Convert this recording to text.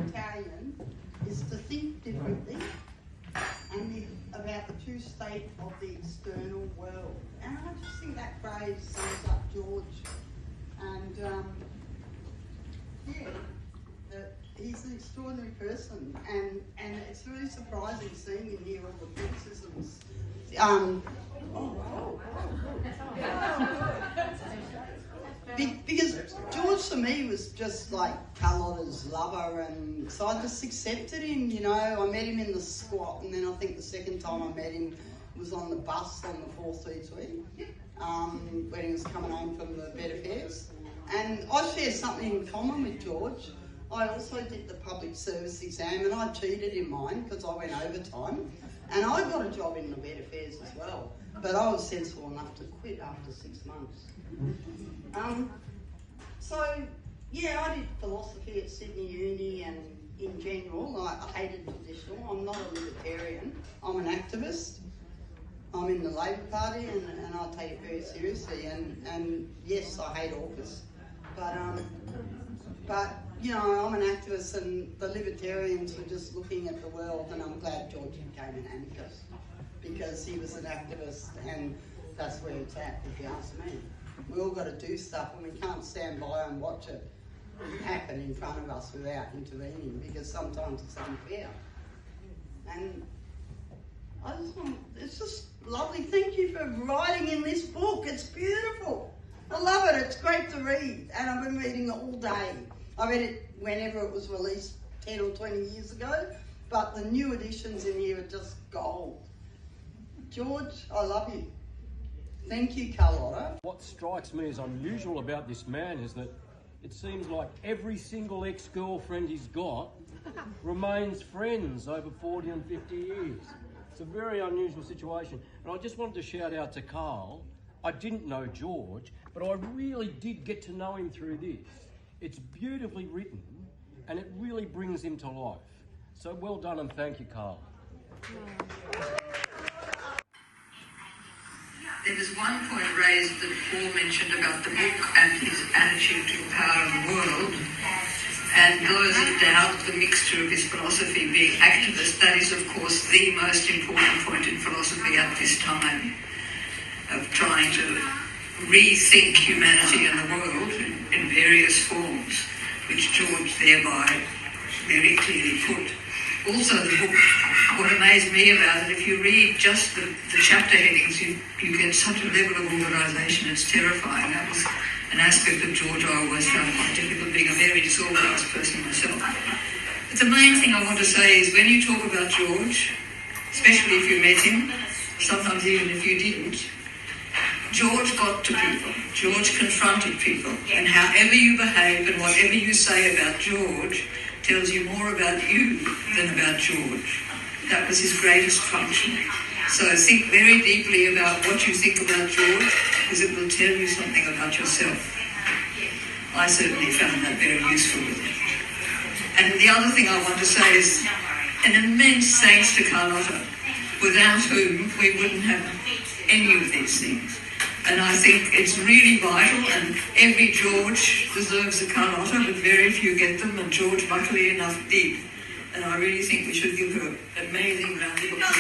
Italian is to think differently and about the true state of the external world. And I just think that phrase sums up George. And he's an extraordinary person, and it's really surprising seeing him hear all the criticisms. Because George to me was just like Carlotta's lover, and so I just accepted him, you know. I met him in the squat, and then I think the second time I met him was on the bus on the 433 when he was coming home from the Bed Affairs. And I share something in common with George. I also did the public service exam, and I cheated in mine because I went overtime, and I got a job in the Bed Affairs as well. But I was sensible enough to quit after 6 months. So, yeah, I did philosophy at Sydney Uni, and in general, I hated traditional. I'm not a libertarian. I'm an activist. I'm in the Labor Party, and I take it very seriously. And yes, I hate AUKUS. But you know, I'm an activist, and the libertarians were just looking at the world, and I'm glad George became an anarchist because he was an activist, and that's where it's at, if you ask me. We all got to do stuff, and we can't stand by and watch it happen in front of us without intervening, because sometimes it's unfair. And I just want, it's just lovely. Thank you for writing in this book. It's beautiful. I love it. It's great to read, and I've been reading it all day. I read it whenever it was released 10 or 20 years ago, but the new editions in here are just gold. George, I love you. Thank you, Carlotta. What strikes me as unusual about this man is that it seems like every single ex-girlfriend he's got remains friends over 40 and 50 years. It's a very unusual situation. And I just wanted to shout out to Carl. I didn't know George, but I really did get to know him through this. It's beautifully written, and it really brings him to life. So well done, and thank you, Carl. There was one point raised that Paul mentioned about the book and his attitude to power and the world. And those that doubt the mixture of his philosophy being activist, that is, of course, the most important point in philosophy at this time, of trying to rethink humanity and the world in various forms, which George thereby very clearly put. Also, the book, what amazed me about it, if you read just the chapter headings, you get such a level of organisation, it's terrifying. That was an aspect of George I always found quite difficult, being a very disorganised person myself. But the main thing I want to say is when you talk about George, especially if you met him, sometimes even if you didn't, George got to people. George confronted people. And however you behave and whatever you say about George tells you more about you than about George. That was his greatest function. So think very deeply about what you think about George, because it will tell you something about yourself. I certainly found that very useful with him. And the other thing I want to say is an immense thanks to Carlotta, without whom we wouldn't have any of these things. And I think it's really vital, and every George deserves a Carlotta, but very few get them, and George, luckily enough, did. And I really think we should give her an amazing round of applause.